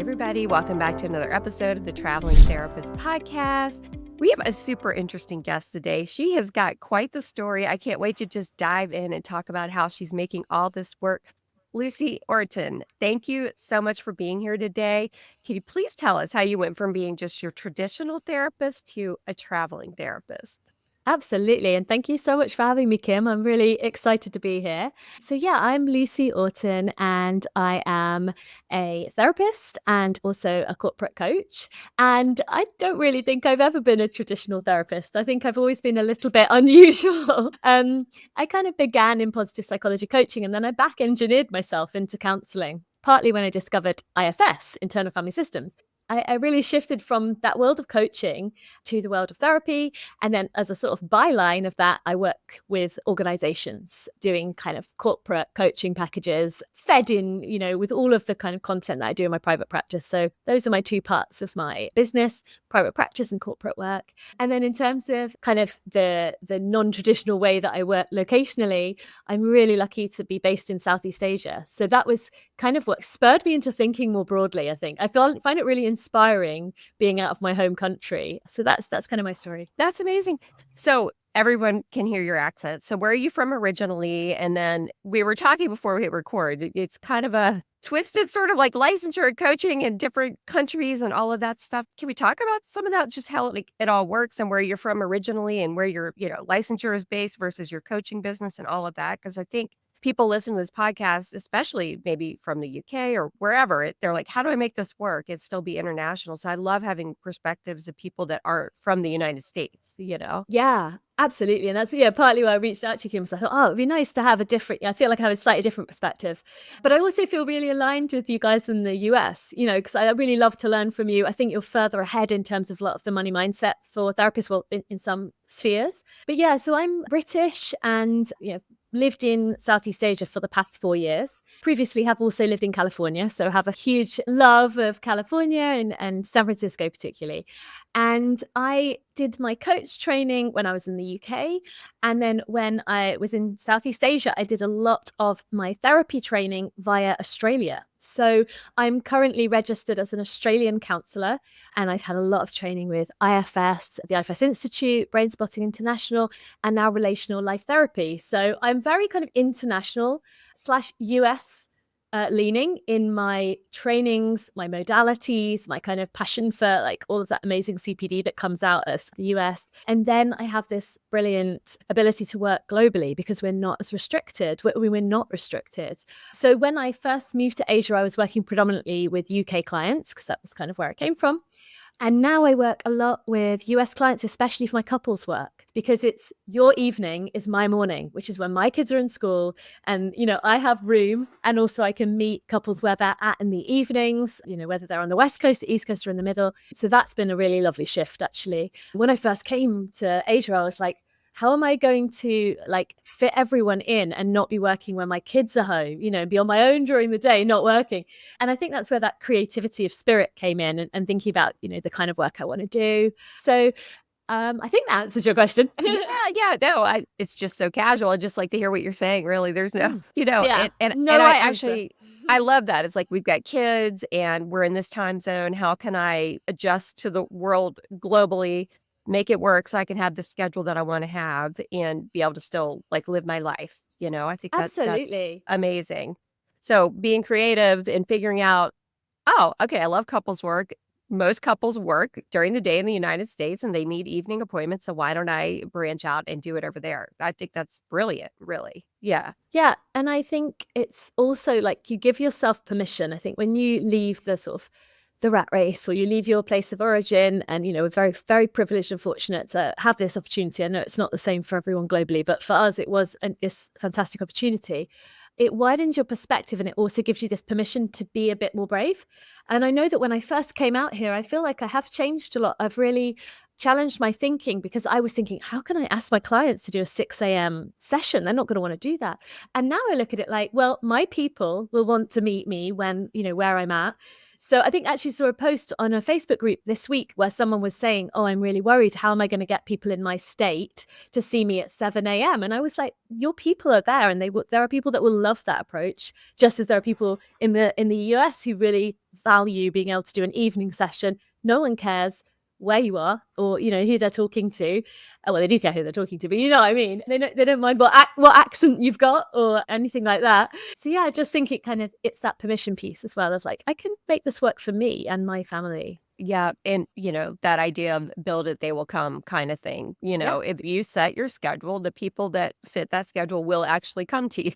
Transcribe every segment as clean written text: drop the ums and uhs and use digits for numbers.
everybody. Welcome back to another episode of the Traveling Therapist Podcast. We have a super interesting guest today. She has got quite the story. I can't wait to just dive in and talk about how she's making all this work. Lucy Orton, thank you so much for being here today. Can you please tell us how you went from being just your traditional therapist to a traveling therapist? Absolutely. And thank you so much for having me, Kim. I'm really excited to be here. So, yeah, I'm Lucy Orton and I am a therapist and also a corporate coach. And I don't really think I've ever been a traditional therapist. I think I've always been a little bit unusual. I kind of began in positive psychology coaching and then I back engineered myself into counseling, partly when I discovered IFS, internal family systems. I really shifted from that world of coaching to the world of therapy. And then as a sort of byline of that, I work with organizations doing kind of corporate coaching packages fed in, with all of the kind of content that I do in my private practice. So those are my two parts of my business, private practice and corporate work. And then in terms of kind of the non-traditional way that I work locationally, I'm really lucky to be based in Southeast Asia. So that was kind of what spurred me into thinking more broadly, I think. I find it really inspiring being out of my home country. So that's kind of my story. That's amazing. So everyone can hear your accent. So where are you from originally? And then we were talking before we hit record. It's kind of a twisted sort of like licensure and coaching in different countries and all of that stuff. Can we talk about some of that, just how it all works and where you're from originally and where your licensure is based versus your coaching business and all of that? Because I think people listen to this podcast, especially maybe from the UK or wherever, they're like, how do I make this work? It still be international. So I love having perspectives of people that aren't from the United States, Yeah, absolutely. And that's, partly why I reached out to you, Kim, because I thought, it'd be nice to have I feel like I have a slightly different perspective. But I also feel really aligned with you guys in the US, because I really love to learn from you. I think you're further ahead in terms of a lot of the money mindset for therapists, well, in some spheres. But yeah, so I'm British and, lived in Southeast Asia for the past 4 years. Previously have also lived in California, so have a huge love of California and San Francisco particularly. And I did my coach training when I was in the UK. And then when I was in Southeast Asia, I did a lot of my therapy training via Australia. So I'm currently registered as an Australian counsellor, and I've had a lot of training with IFS, the IFS Institute, Brain Spotting International, and now Relational Life Therapy. So I'm very kind of international/US leaning in my trainings, my modalities, my kind of passion for like all of that amazing CPD that comes out of the US. And then I have this brilliant ability to work globally because we're not as restricted. We're not restricted. So when I first moved to Asia, I was working predominantly with UK clients because that was kind of where I came from. And now I work a lot with US clients, especially for my couples work, because it's your evening is my morning, which is when my kids are in school. And, I have room, and also I can meet couples where they're at in the evenings, whether they're on the West Coast, the East Coast, or in the middle. So that's been a really lovely shift, actually. When I first came to Asia, I was like, how am I going to fit everyone in and not be working when my kids are home, be on my own during the day, not working? And I think that's where that creativity of spirit came in and thinking about, the kind of work I want to do. So I think that answers your question. Yeah, no, it's just so casual. I just like to hear what you're saying. Really, there's no, I love that. It's like we've got kids and we're in this time zone. How can I adjust to the world globally? Make it work so I can have the schedule that I want to have and be able to still live my life. I think that's amazing. So being creative and figuring out, oh, okay, I love couples work. Most couples work during the day in the United States and they need evening appointments. So why don't I branch out and do it over there? I think that's brilliant, really. Yeah. Yeah. And I think it's also like you give yourself permission. I think when you leave the sort of the rat race or you leave your place of origin and, we're very, very privileged and fortunate to have this opportunity. I know it's not the same for everyone globally, but for us, it was this fantastic opportunity. It widens your perspective and it also gives you this permission to be a bit more brave. And I know that when I first came out here, I feel like I have changed a lot. I've really challenged my thinking because I was thinking, how can I ask my clients to do a 6 a.m. session? They're not going to want to do that. And now I look at it like, well, my people will want to meet me when, where I'm at. So I think I actually saw a post on a Facebook group this week where someone was saying, oh, I'm really worried. How am I going to get people in my state to see me at 7 a.m.? And I was like, your people are there and there are people that will love that approach, just as there are people in the US who really value being able to do an evening session. No one cares where you are or who they're talking to. Well, they do care who they're talking to, but you know what I mean. They don't mind what accent you've got or anything like that. So yeah, I just think it's that permission piece as well of like, I can make this work for me and my family. Yeah, and, that idea of build it, they will come kind of thing. Yeah. If you set your schedule, the people that fit that schedule will actually come to you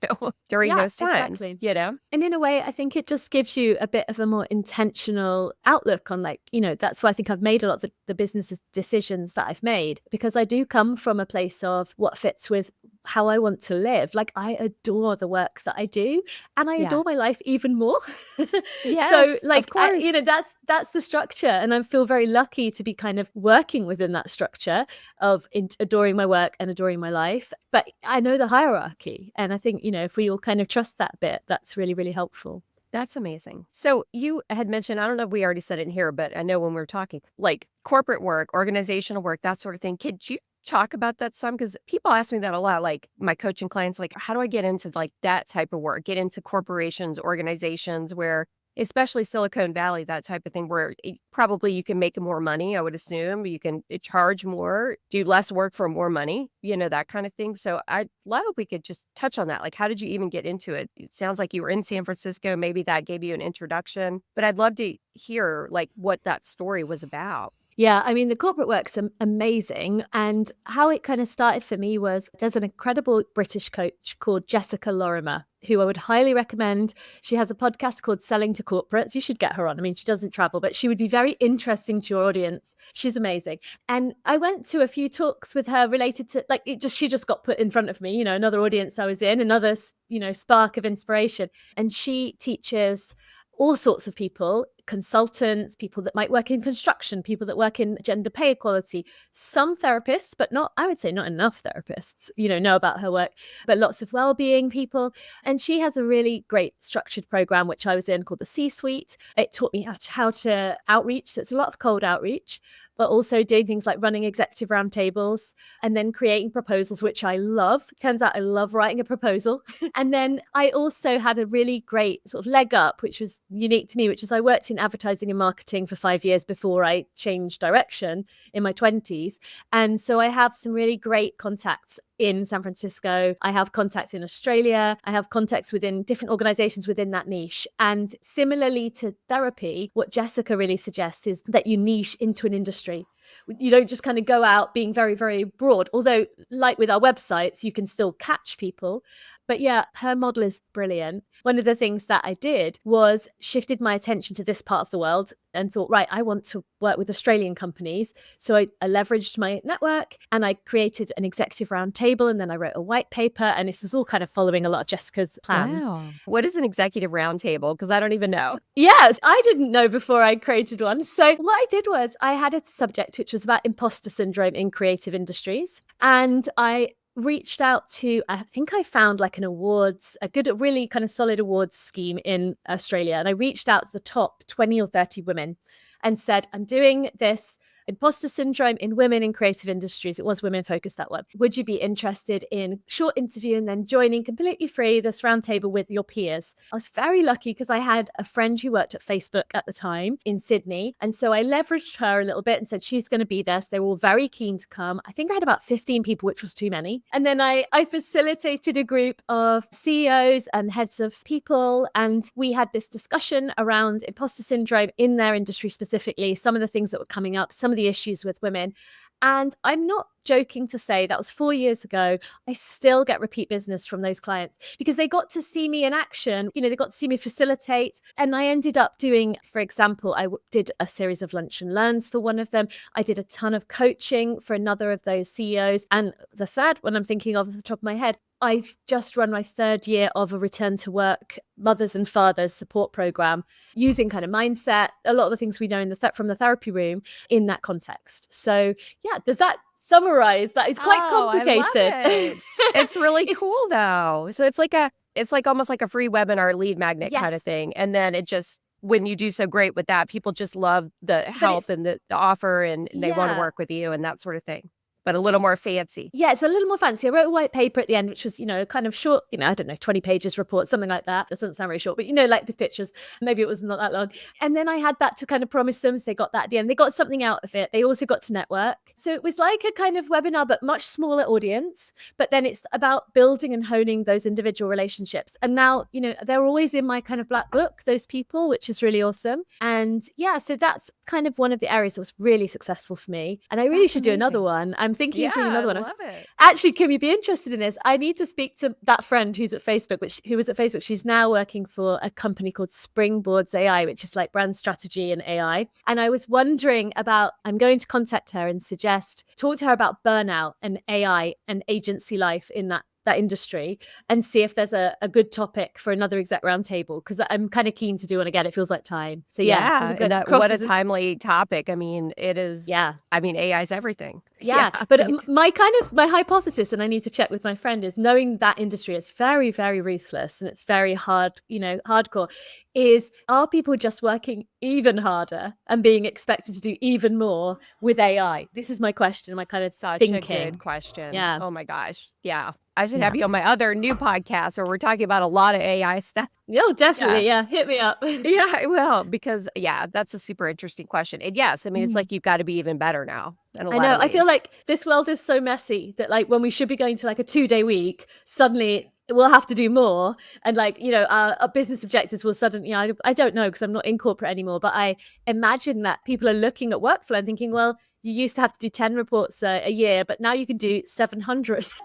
during Yeah, those times, exactly. you know? And in a way, I think it just gives you a bit of a more intentional outlook on like, that's why I think I've made a lot of the business decisions that I've made, because I do come from a place of what fits with how I want to live. Like, I adore the work that I do and I Yeah. adore my life even more. So Yes, of like, course. that's the structure. And I feel very lucky to be kind of working within that structure of adoring my work and adoring my life. But I know the hierarchy. And I think, if we all kind of trust that bit, that's really, really helpful. That's amazing. So you had mentioned, I don't know if we already said it in here, but I know when we were talking, like corporate work, organizational work, that sort of thing. Could you talk about that some? Because people ask me that a lot, like my coaching clients, like, how do I get into like that type of work, get into corporations, organizations where, especially Silicon Valley, that type of thing, where probably you can make more money, I would assume. You can charge more, do less work for more money, that kind of thing. So I'd love if we could just touch on that. Like, how did you even get into it? It sounds like you were in San Francisco. Maybe that gave you an introduction, but I'd love to hear like what that story was about. Yeah, I mean, the corporate work's amazing. And how it kind of started for me was there's an incredible British coach called Jessica Lorimer, who I would highly recommend. She has a podcast called Selling to Corporates. You should get her on. I mean, she doesn't travel, but she would be very interesting to your audience. She's amazing. And I went to a few talks with her related to like, she just got put in front of me, another audience I was in, another, spark of inspiration. And she teaches all sorts of people, consultants, people that might work in construction, people that work in gender pay equality, some therapists, but not, I would say not enough therapists, know about her work, but lots of well-being people. And she has a really great structured program, which I was in, called the C-Suite. It taught me how to outreach. So it's a lot of cold outreach, but also doing things like running executive roundtables and then creating proposals, which I love. Turns out I love writing a proposal. And then I also had a really great sort of leg up, which was unique to me, which is I worked in advertising and marketing for 5 years before I changed direction in my 20s. And so I have some really great contacts in San Francisco. I have contacts in Australia. I have contacts within different organizations within that niche. And similarly to therapy, what Jessica really suggests is that you niche into an industry. You don't just kind of go out being very, very broad, although like with our websites, you can still catch people. But yeah, her model is brilliant. One of the things that I did was shifted my attention to this part of the world and thought, right, I want to work with Australian companies. So I leveraged my network and I created an executive roundtable, and then I wrote a white paper, and this was all kind of following a lot of Jessica's plans. Wow. What is an executive roundtable? Because I don't even know. Yes, I didn't know before I created one. So what I did was I had a subject which was about imposter syndrome in creative industries. And I reached out to, I think I found like an awards, a good, really kind of solid awards scheme in Australia. And I reached out to the top 20 or 30 women and said, I'm doing this imposter syndrome in women in creative industries. It was women focused, that one. Would you be interested in short interview and then joining completely free this roundtable with your peers? I was very lucky because I had a friend who worked at Facebook at the time in Sydney. And so I leveraged her a little bit and said, she's going to be there. So they were all very keen to come. I think I had about 15 people, which was too many. And then I facilitated a group of CEOs and heads of people. And we had this discussion around imposter syndrome in their industry specifically, some of the things that were coming up, some of the issues with women. And I'm not joking to say that was 4 years ago. I still get repeat business from those clients because they got to see me in action. They got to see me facilitate. And I ended up doing, for example, I did a series of lunch and learns for one of them. I did a ton of coaching for another of those CEOs. And the third one I'm thinking of the top of my head, I've just run my 3rd year of a return to work mothers and fathers support program using kind of mindset, a lot of the things we know in from the therapy room in that context. So yeah, does that summarize that? It's quite complicated. I love it. It's really It's- cool though. So it's like almost like a free webinar lead magnet kind of Yes. thing. And then it just, when you do so great with that, people just love the help and the offer and they want to Yeah. work with you and that sort of thing. but a little more fancy. Yeah, it's a little more fancy. I wrote a white paper at the end, which was, kind of short, I don't know, 20 pages report, something like that. That doesn't sound very short, but, like with pictures, maybe it was not that long. And then I had that to kind of promise them. So they got that at the end. They got something out of it. They also got to network. So it was like a kind of webinar, but much smaller audience. But then it's about building and honing those individual relationships. And now, they're always in my kind of black book, those people, which is really awesome. And yeah, so that's kind of one of the areas that was really successful for me. And I really should do another one. I'm thinking of doing another one. I love it. Actually, Kim, you'd be interested in this. I need to speak to that friend who was at Facebook. She's now working for a company called Springboards AI, which is like brand strategy and AI. And I was wondering I'm going to contact her and talk to her about burnout and AI and agency life in that industry, and see if there's a good topic for another exec roundtable, because I'm kind of keen to do one again. It feels like time. So what a timely topic. I mean, it is. Yeah. I mean, AI is everything. Yeah. But my hypothesis, and I need to check with my friend, is knowing that industry is very, very ruthless and it's very hard, hardcore, are people just working even harder and being expected to do even more with AI? This is my question, my kind of thinking. Such a good question. Yeah. Oh my gosh. Yeah. I should have you on my other new podcast where we're talking about a lot of AI stuff. Oh, definitely. Yeah. Hit me up. Yeah, I will, because that's a super interesting question. And yes, I mean, it's like you've got to be even better now. I know. I feel like this world is so messy that like when we should be going to like a 2-day week, suddenly we'll have to do more. And like, our business objectives will suddenly, I don't know because I'm not in corporate anymore, but I imagine that people are looking at workflow and thinking, well, you used to have to do 10 reports a year, but now you can do 700. So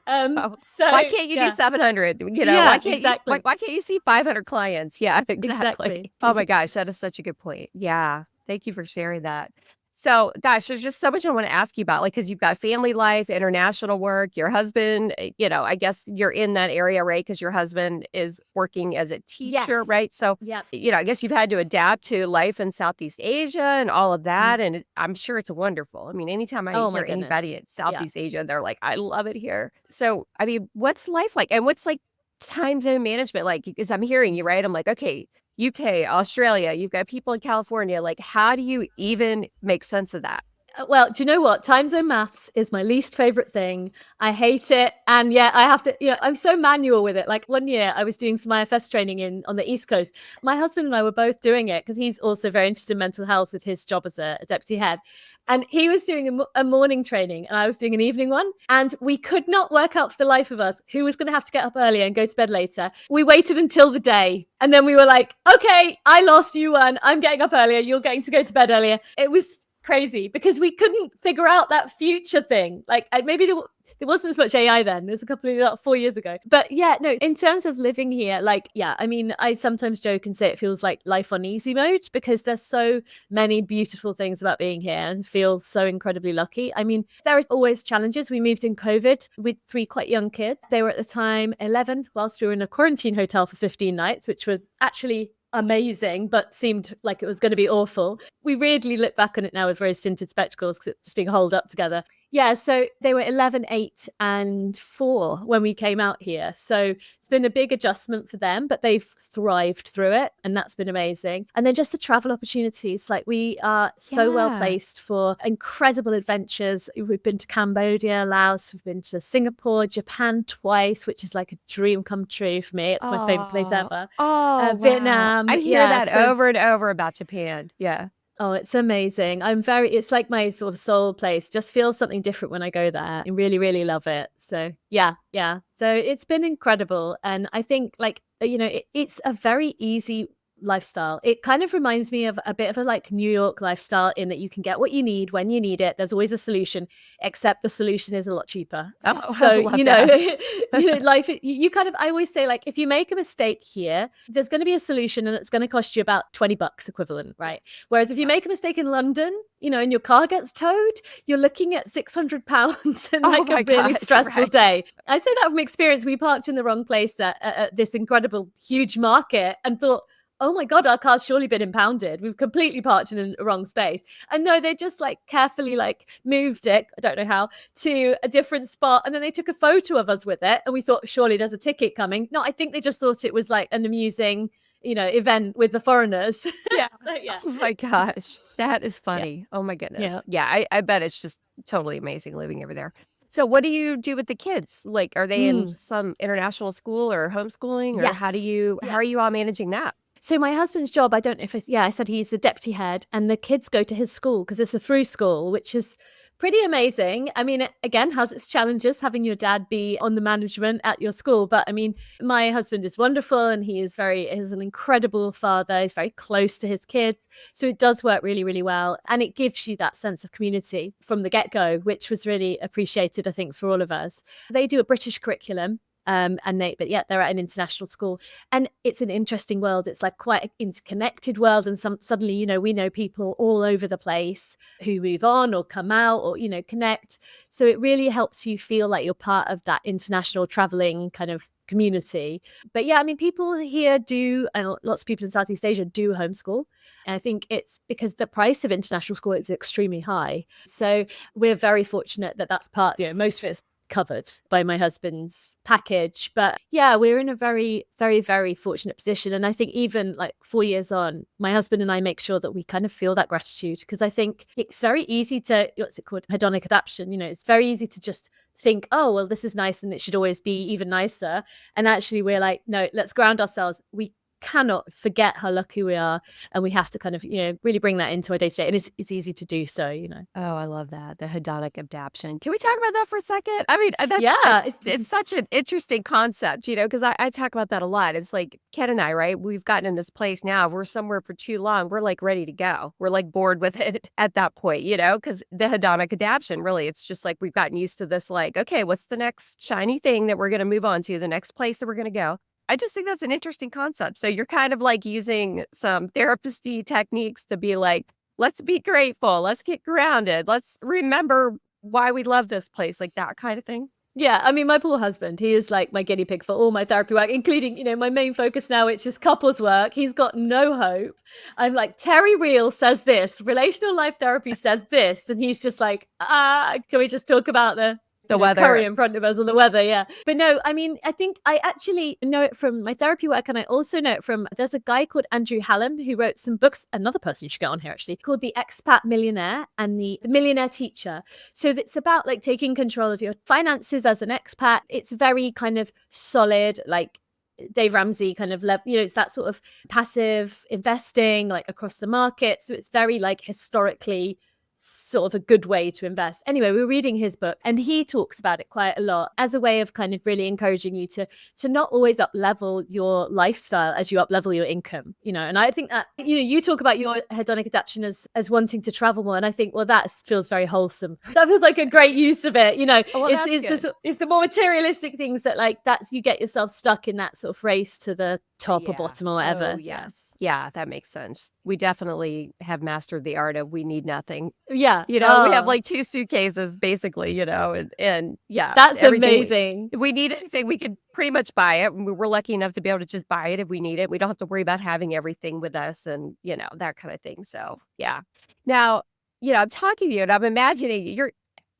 why can't you do 700? Why can't you see 500 clients? Yeah, exactly. Oh my gosh, that is such a good point. Yeah. Thank you for sharing that. So, gosh, there's just so much I want to ask you about, like, because you've got family life, international work, your husband, I guess you're in that area, right? Because your husband is working as a teacher, right? So, I guess you've had to adapt to life in Southeast Asia and all of that. And I'm sure it's wonderful. I mean, anytime I hear anybody at Southeast Asia, they're like, I love it here. So, I mean, what's life like? And what's like time zone management like? Because I'm hearing you, right? I'm like, okay, UK, Australia, you've got people in California. Like, how do you even make sense of that? Well, do you know what? Time zone maths is my least favorite thing. I hate it. And I have to, I'm so manual with it. Like one year I was doing some IFS training on the East Coast. My husband and I were both doing it because he's also very interested in mental health with his job as a deputy head. And he was doing a morning training and I was doing an evening one. And we could not work out for the life of us who was going to have to get up earlier and go to bed later. We waited until the day. And then we were like, okay, I lost, you won. I'm getting up earlier. You're getting to go to bed earlier. It was crazy because we couldn't figure out that future thing. Like maybe there wasn't as much AI then. There's a couple of 4 years ago. But in terms of living here, I mean, I sometimes joke and say it feels like life on easy mode because there's so many beautiful things about being here and feel so incredibly lucky. I mean, there are always challenges. We moved in COVID with 3 quite young kids. They were at the time 11 whilst we were in a quarantine hotel for 15 nights, which was actually amazing, but seemed like it was going to be awful. We weirdly look back on it now with rose tinted spectacles because it's just being holed up together. Yeah, so they were 11, 8 and 4 when we came out here. So it's been a big adjustment for them, but they've thrived through it and that's been amazing. And then just the travel opportunities, like we are so well placed for incredible adventures. We've been to Cambodia, Laos, we've been to Singapore, Japan twice, which is like a dream come true for me. It's my favorite place ever. Vietnam. I hear that over and over about Japan. Yeah. Oh, it's amazing. It's like my sort of soul place. Just feel something different when I go there. I really, really love it. So yeah. So it's been incredible. And I think it's a very easy lifestyle. It kind of reminds me of a bit of a like New York lifestyle in that you can get what you need when you need it. There's always a solution, except the solution is a lot cheaper. So life. I always say like if you make a mistake here, there's going to be a solution and it's going to cost you about $20 equivalent, right? Whereas if you make a mistake in London, and your car gets towed, you're looking at £600 and a really stressful day. I say that from experience. We parked in the wrong place at this incredible huge market and thought, oh my God, our car's surely been impounded. We've completely parked in a wrong space. And no, they just carefully moved it, I don't know how, to a different spot. And then they took a photo of us with it. And we thought, surely there's a ticket coming. No, I think they just thought it was an amusing event with the foreigners. Yeah. So yeah. Oh my gosh. That is Yeah. funny. Oh my Yeah. goodness. Yeah, I bet it's just totally amazing living over there. So what do you do with the kids? Like, are they in Mm. some international school or homeschooling, or Yes. how Yeah. are you all managing that? So my husband's job, I don't know if it's, yeah, I said he's the deputy head, and the kids go to his school because it's a through school, which is pretty amazing. I mean, it again has its challenges having your dad be on the management at your school. But I mean, my husband is wonderful, and he's an incredible father. He's very close to his kids. So it does work really, really well. And it gives you that sense of community from the get go, which was really appreciated, I think, for all of us. They do a British curriculum. But yeah, they're at an international school, and it's an interesting world. It's like quite an interconnected world, and suddenly, we know people all over the place who move on or come out or connect. So it really helps you feel like you're part of that international traveling kind of community. But yeah, I mean, people here do, and lots of people in Southeast Asia do homeschool. And I think it's because the price of international school is extremely high. So we're very fortunate that that's part, most of it's covered by my husband's package. But yeah, we're in a very, very, very fortunate position. And I think even like 4 years on, my husband and I make sure that we kind of feel that gratitude, because I think it's very easy to, what's it called? Hedonic adaptation. It's very easy to just think, oh, well, this is nice and it should always be even nicer. And actually we're like, no, let's ground ourselves. We cannot forget how lucky we are, and we have to kind of really bring that into our day-to-day, and it's easy to do so. Oh, I love that. The hedonic adaptation. Can we talk about that for a second? I mean, Yeah, it's such an interesting concept, because I talk about that a lot. It's like Ken and I, right? We've gotten in this place now. If we're somewhere for too long, we're like ready to go. We're like bored with it at that point, because the hedonic adaptation, really, it's just like we've gotten used to this, like, okay, what's the next shiny thing that we're going to move on to, the next place that we're going to go? I just think that's an interesting concept. So you're kind of like using some therapist-y techniques to be like, let's be grateful, let's get grounded, let's remember why we love this place, like that kind of thing. Yeah, I mean, my poor husband, he is like my guinea pig for all my therapy work, including, my main focus now, which is couples work. He's got no hope. I'm like, Terry Real says this, relational life therapy says this. And he's just like, can we just talk about the weather. Curry in front of us, or the weather, yeah. But no, I mean, I think I actually know it from my therapy work, and I also know it from, there's a guy called Andrew Hallam who wrote some books, another person you should get on here actually, called The Expat Millionaire and the Millionaire Teacher. So it's about like taking control of your finances as an expat. It's very kind of solid, like Dave Ramsey kind of level, it's that sort of passive investing, like across the market. So it's very like historically sort of a good way to invest. Anyway, we're reading his book, and he talks about it quite a lot as a way of kind of really encouraging you to not always up level your lifestyle as you up level your income, and I think that, you talk about your hedonic adaptation as wanting to travel more, and I think, well, that feels very wholesome. That feels like a great use of it. Well, It's the more materialistic things that, like, that's, you get yourself stuck in that sort of race to the top or bottom or whatever. Oh, yes. Yeah, that makes sense. We definitely have mastered the art of we need nothing. Yeah. We have like 2 suitcases basically, and yeah. That's amazing. If we need anything, we could pretty much buy it. We're lucky enough to be able to just buy it if we need it. We don't have to worry about having everything with us and, that kind of thing. So, yeah. Now, I'm talking to you and I'm imagining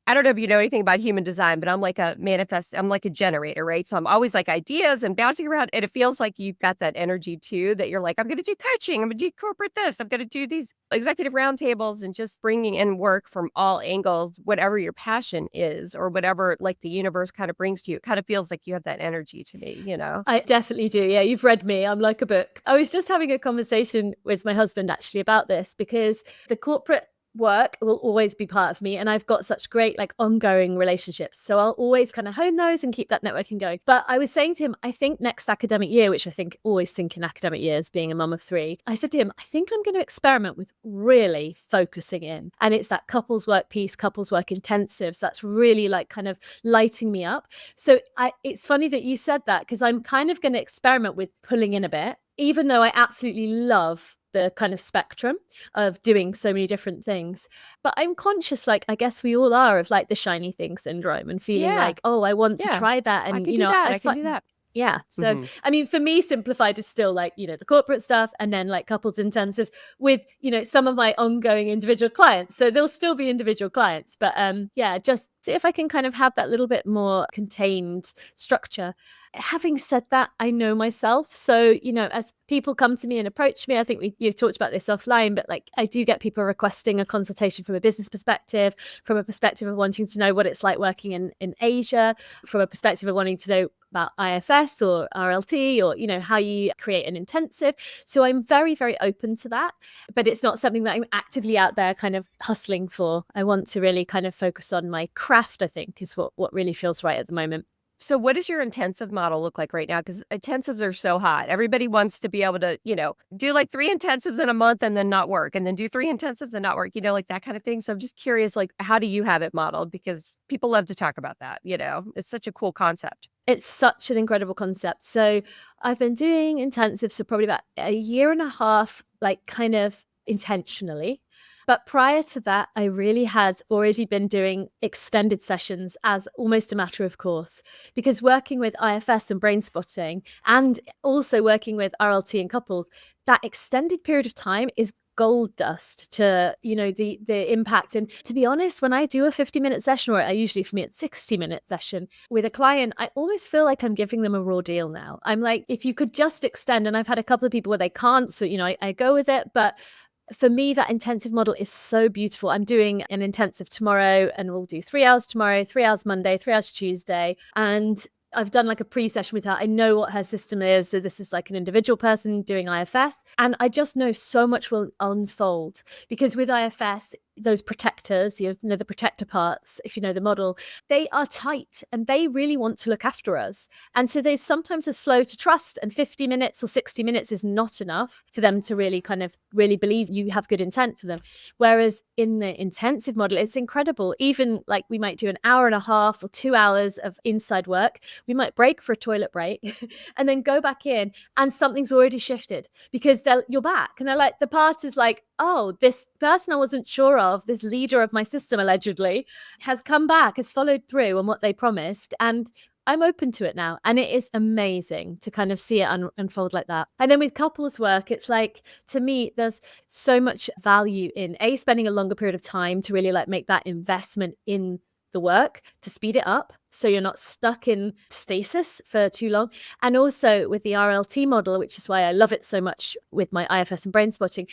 I don't know if you know anything about human design, but I'm like I'm like a generator, right? So I'm always like ideas and bouncing around. And it feels like you've got that energy too, that you're like, I'm going to do coaching. I'm going to do corporate this. I'm going to do these executive roundtables, and just bringing in work from all angles, whatever your passion is or whatever like the universe kind of brings to you. It kind of feels like you have that energy to me, I definitely do. Yeah, you've read me. I'm like a book. I was just having a conversation with my husband actually about this, because the corporate work will always be part of me, and I've got such great like ongoing relationships, so I'll always kind of hone those and keep that networking going. But I was saying to him, I think next academic year, which I think always think in academic years, being a mum of 3, I said to him, I think I'm going to experiment with really focusing in, and it's that couples work piece, couples work intensives, that's really like kind of lighting me up. So it's funny that you said that, because I'm kind of going to experiment with pulling in a bit, even though I absolutely love the kind of spectrum of doing so many different things. But I'm conscious, like, I guess we all are, of like the shiny thing syndrome and feeling like, oh, I want to try that. And, I can do that. I can do that. Yeah. So, I mean, for me, simplified is still like, the corporate stuff, and then like couples intensives with, some of my ongoing individual clients. So there'll still be individual clients, but yeah, just see if I can kind of have that little bit more contained structure. Having said that, I know myself. So, as people come to me and approach me, I think you've talked about this offline, but like I do get people requesting a consultation from a business perspective, from a perspective of wanting to know what it's like working in Asia, from a perspective of wanting to know about IFS or RLT, or how you create an intensive. So I'm very, very open to that, but it's not something that I'm actively out there kind of hustling for. I want to really kind of focus on my craft, I think, is what really feels right at the moment. So what does your intensive model look like right now? Because intensives are so hot. Everybody wants to be able to, do like 3 intensives in a month and then not work, and then do 3 intensives and not work, like that kind of thing. So I'm just curious, like, how do you have it modeled? Because people love to talk about that, It's such a cool concept. It's such an incredible concept. So I've been doing intensives for probably about a year and a half, like kind of intentionally. But prior to that, I really had already been doing extended sessions as almost a matter of course, because working with IFS and brain spotting and also working with RLT and couples, that extended period of time is gold dust to the impact. And to be honest, when I do a 50-minute session, or usually for me it's 60-minute session with a client, I almost feel like I'm giving them a raw deal now. I'm like, if you could just extend, and I've had a couple of people where they can't, so I go with it. But for me, that intensive model is so beautiful. I'm doing an intensive tomorrow, and we'll do 3 hours tomorrow, 3 hours Monday, 3 hours Tuesday. And I've done like a pre-session with her. I know what her system is. So this is like an individual person doing IFS. And I just know so much will unfold, because with IFS, those protectors, the protector parts, if you know the model, they are tight and they really want to look after us. And so they sometimes are slow to trust, and 50 minutes or 60 minutes is not enough for them to really kind of really believe you have good intent for them. Whereas in the intensive model, it's incredible. Even like we might do an hour and a half or 2 hours of inside work. We might break for a toilet break and then go back in, and something's already shifted because you're back. And they're like, the part is like, oh, this person I wasn't sure of, this leader of my system allegedly, has come back, has followed through on what they promised. And I'm open to it now. And it is amazing to kind of see it unfold like that. And then with couples work, it's like, to me, there's so much value in spending a longer period of time to really like make that investment in the work to speed it up, so you're not stuck in stasis for too long. And also with the RLT model, which is why I love it so much with my IFS and brain spotting,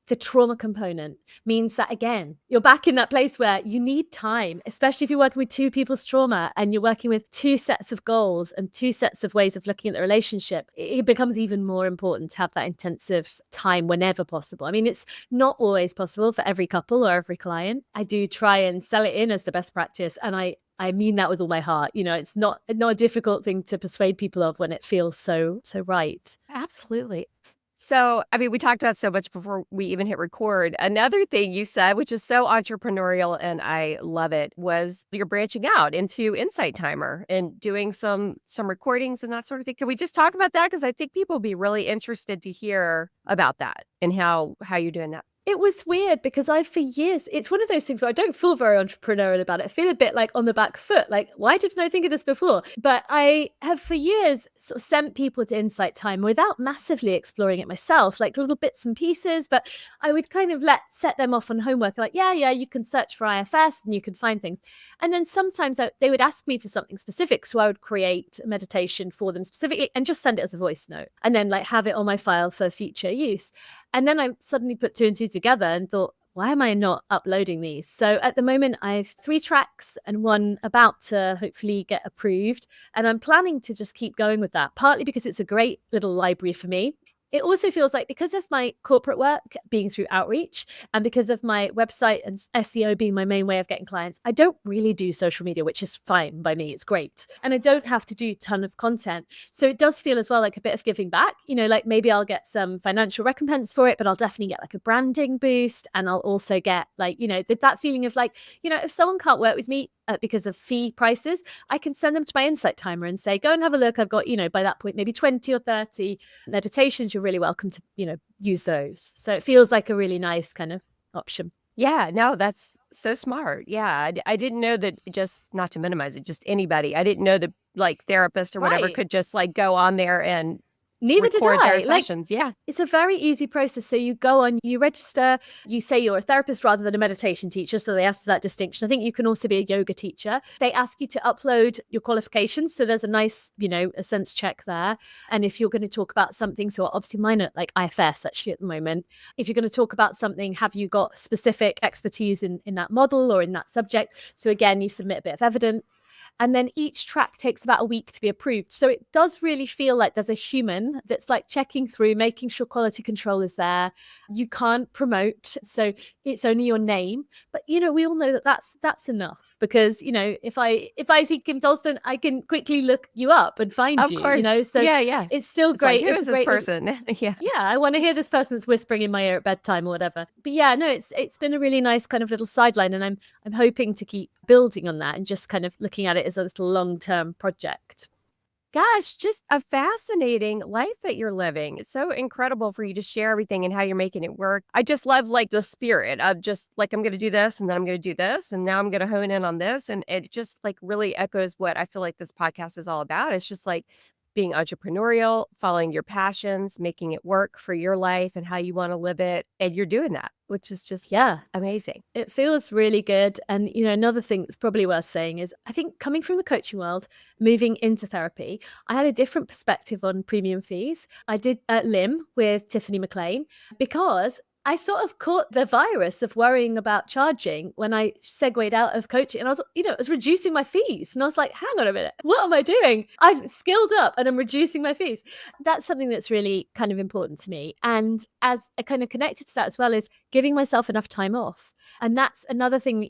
the trauma component means that, again, you're back in that place where you need time, especially if you're working with two people's trauma and you're working with two sets of goals and two sets of ways of looking at the relationship. It becomes even more important to have that intensive time whenever possible. I mean, it's not always possible for every couple or every client. I do try and sell it in as the best practice, and I mean that with all my heart. It's not a difficult thing to persuade people of when it feels so right. Absolutely. So, I mean, we talked about so much before we even hit record. Another thing you said, which is so entrepreneurial and I love it, was you're branching out into Insight Timer and doing some recordings and that sort of thing. Can we just talk about that? Because I think people will be really interested to hear about that and how you're doing that. It was weird because for years, it's one of those things where I don't feel very entrepreneurial about it. I feel a bit like on the back foot, like, why didn't I think of this before? But I have for years sort of sent people to Insight Time without massively exploring it myself, like little bits and pieces. But I would kind of set them off on homework, like, yeah, you can search for IFS and you can find things. And then sometimes they would ask me for something specific. So I would create a meditation for them specifically and just send it as a voice note, and then like have it on my file for future use. And then I suddenly put 2 and 2 together and thought, why am I not uploading these? So at the moment, I have 3 tracks and one about to hopefully get approved. And I'm planning to just keep going with that, partly because it's a great little library for me. It also feels like, because of my corporate work being through outreach and because of my website and SEO being my main way of getting clients, I don't really do social media, which is fine by me. It's great. And I don't have to do a ton of content. So it does feel as well like a bit of giving back, like maybe I'll get some financial recompense for it, but I'll definitely get like a branding boost. And I'll also get like, that feeling of like, if someone can't work with me because of fee prices, I can send them to my Insight Timer and say, go and have a look. I've got, by that point, maybe 20 or 30 meditations. You're really welcome to, use those. So it feels like a really nice kind of option. Yeah, no, that's so smart. Yeah, I didn't know that, just not to minimize it, just anybody. I didn't know that like therapist or whatever Right. could just like go on there and Neither did record their I. Like, sessions. Yeah. it's a very easy process. So you go on, you register, you say you're a therapist rather than a meditation teacher. So they ask that distinction. I think you can also be a yoga teacher. They ask you to upload your qualifications. So there's a nice, a sense check there. And if you're going to talk about something, so obviously mine are like IFS actually at the moment. If you're going to talk about something, have you got specific expertise in that model or in that subject? So again, you submit a bit of evidence. And then each track takes about a week to be approved. So it does really feel like there's a human that's like checking through, making sure quality control is there. You can't promote, so it's only your name. But we all know that that's enough, because if I see Kim Tolston, I can quickly look you up and find Of you. course. So Yeah. it's still It's like, great. who It's a is this great little, person? Yeah. yeah, I want to hear this person that's whispering in my ear at bedtime or whatever. But yeah, no, it's been a really nice kind of little sideline, and I'm hoping to keep building on that and just kind of looking at it as a little long-term project. Gosh, just a fascinating life that you're living. It's so incredible for you to share everything and how you're making it work. I just love like the spirit of just like, I'm going to do this and then I'm going to do this and now I'm going to hone in on this. And it just like really echoes what I feel like this podcast is all about. It's just like being entrepreneurial, following your passions, making it work for your life and how you want to live it. And you're doing that, which is just Yeah, amazing. it feels really good. And, another thing that's probably worth saying is I think coming from the coaching world, moving into therapy, I had a different perspective on premium fees. I did LIM with Tiffany McLean because I sort of caught the virus of worrying about charging when I segued out of coaching, and I was, it was reducing my fees. And I was like, hang on a minute, what am I doing? I've skilled up and I'm reducing my fees. That's something that's really kind of important to me. And as I kind of connected to that as well is giving myself enough time off. And that's another thing,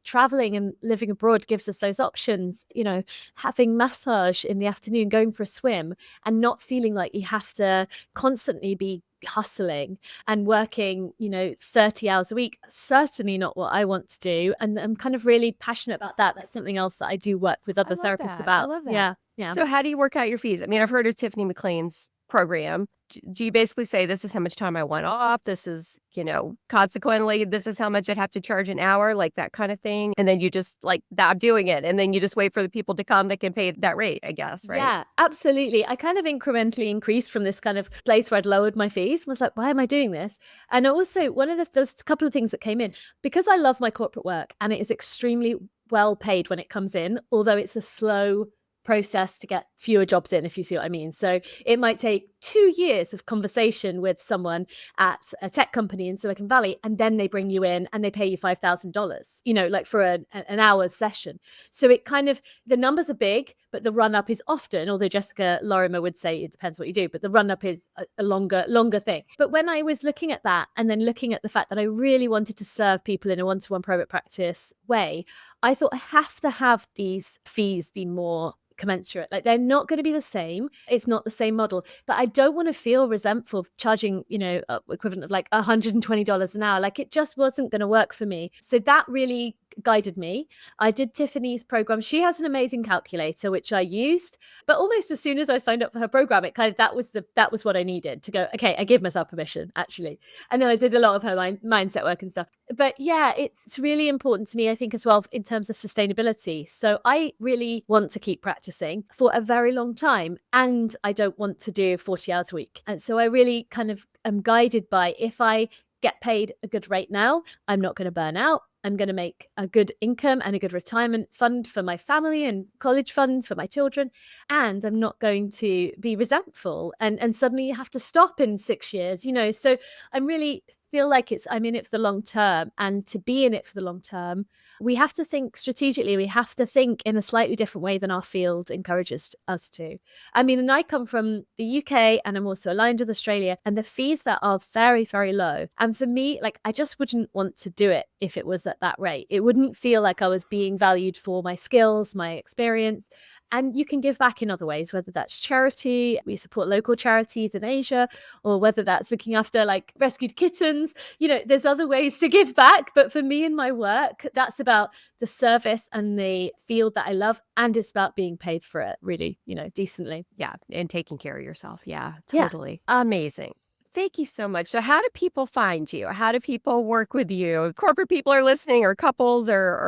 traveling and living abroad gives us those options, having massage in the afternoon, going for a swim, and not feeling like you have to constantly be hustling and working 30 hours a week. Certainly not what I want to do, and I'm kind of really passionate about that. That's something else that I do work with other therapists about. I love that. Yeah. So how do you work out your fees? I mean, I've heard of Tiffany McLean's program. Do you basically say, this is how much time I want off? This is, consequently, this is how much I'd have to charge an hour, like that kind of thing. And then you just like that, I'm doing it. And then you just wait for the people to come that can pay that rate, I guess, right? Yeah, absolutely. I kind of incrementally increased from this kind of place where I'd lowered my fees. I was like, why am I doing this? And also there's a couple of things that came in because I love my corporate work and it is extremely well paid when it comes in, although it's a slow process to get fewer jobs in, if you see what I mean. So it might take 2 years of conversation with someone at a tech company in Silicon Valley, and then they bring you in and they pay you $5,000, like for an hour's session. So it kind of, the numbers are big, but the run up is often, although Jessica Lorimer would say it depends what you do, but the run up is a longer thing. But when I was looking at that and then looking at the fact that I really wanted to serve people in a one-to-one private practice way, I thought I have to have these fees be more commensurate. Like, they're not going to be the same. It's not the same model, but I don't want to feel resentful of charging, equivalent of like $120 an hour. Like, it just wasn't going to work for me. So that really guided me. I did Tiffany's program. She has an amazing calculator, which I used, but almost as soon as I signed up for her program, it kind of, that was what I needed to go, okay, I give myself permission actually. And then I did a lot of her mindset work and stuff. But yeah, it's really important to me, I think, as well, in terms of sustainability. So I really want to keep practicing for a very long time, and I don't want to do 40 hours a week. And so I really kind of am guided by, if I get paid a good rate now, I'm not going to burn out. I'm going to make a good income and a good retirement fund for my family and college funds for my children. And I'm not going to be resentful and suddenly have to stop in 6 years, So I'm really feel like I'm in it for the long term. And to be in it for the long term, we have to think strategically. We have to think in a slightly different way than our field encourages us to. I mean, and I come from the UK and I'm also aligned with Australia, and the fees that are very, very low. And for me, like, I just wouldn't want to do it if it was at that rate. It wouldn't feel like I was being valued for my skills, my experience. And you can give back in other ways, whether that's charity, we support local charities in Asia, or whether that's looking after like rescued kittens. There's other ways to give back. But for me in my work, that's about the service and the field that I love. And it's about being paid for it really, decently. Yeah. And taking care of yourself. Yeah, Yeah. totally. Amazing. Thank you so much. So how do people find you? How do people work with you? If corporate people are listening, or couples, or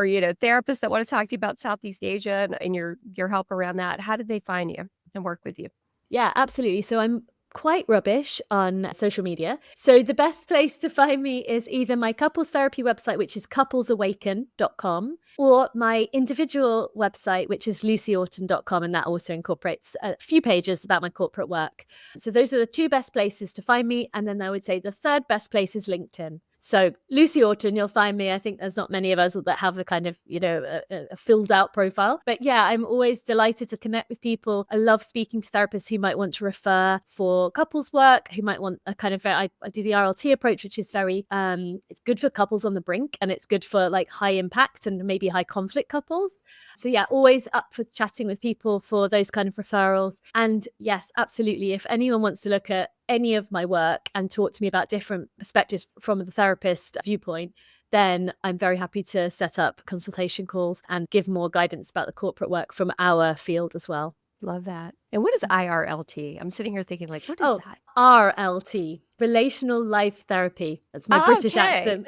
therapists that want to talk to you about Southeast Asia and your help around that, how do they find you and work with you? Yeah, absolutely. So I'm quite rubbish on social media. So the best place to find me is either my couples therapy website, which is couplesawaken.com, or my individual website, which is lucyorton.com. And that also incorporates a few pages about my corporate work. So those are the two best places to find me. And then I would say the third best place is LinkedIn. So Lucy Orton, you'll find me. I think there's not many of us that have the kind of, a filled out profile. But yeah, I'm always delighted to connect with people. I love speaking to therapists who might want to refer for couples work, who might want a kind of, I do the RLT approach, which is very, it's good for couples on the brink, and it's good for like high impact and maybe high conflict couples. So yeah, always up for chatting with people for those kind of referrals. And yes, absolutely. If anyone wants to look at any of my work and talk to me about different perspectives from the therapist viewpoint, then I'm very happy to set up consultation calls and give more guidance about the corporate work from our field as well. Love that. And what is IRLT? I'm sitting here thinking, like, what is that? RLT, relational life therapy. That's my British accent.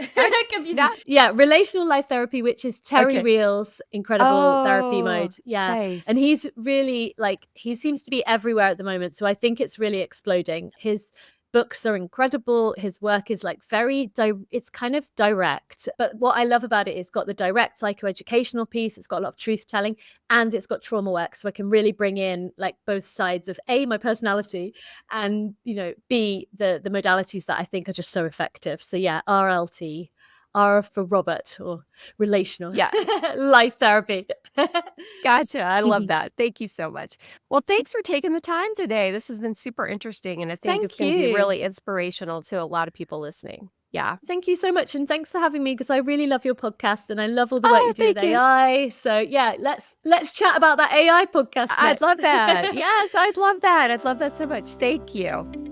Yeah, relational life therapy, which is Terry Real's incredible therapy mode. Yeah. Nice. And he's really he seems to be everywhere at the moment. So I think it's really exploding. His books are incredible. His work is it's kind of direct. But what I love about it is got the direct psychoeducational piece. It's got a lot of truth telling, and it's got trauma work. So I can really bring in like both sides of A, my personality, and, B, the modalities that I think are just so effective. So yeah, RLT. R for Robert, or relational life therapy. Gotcha. I love that. Thank you so much. Well, thanks for taking the time today. This has been super interesting, and I think it's going to be really inspirational to a lot of people listening. Yeah. Thank you so much. And thanks for having me, because I really love your podcast and I love all the work you do with AI. So yeah, let's chat about that AI podcast next. I'd love that. Yes, I'd love that. I'd love that so much. Thank you.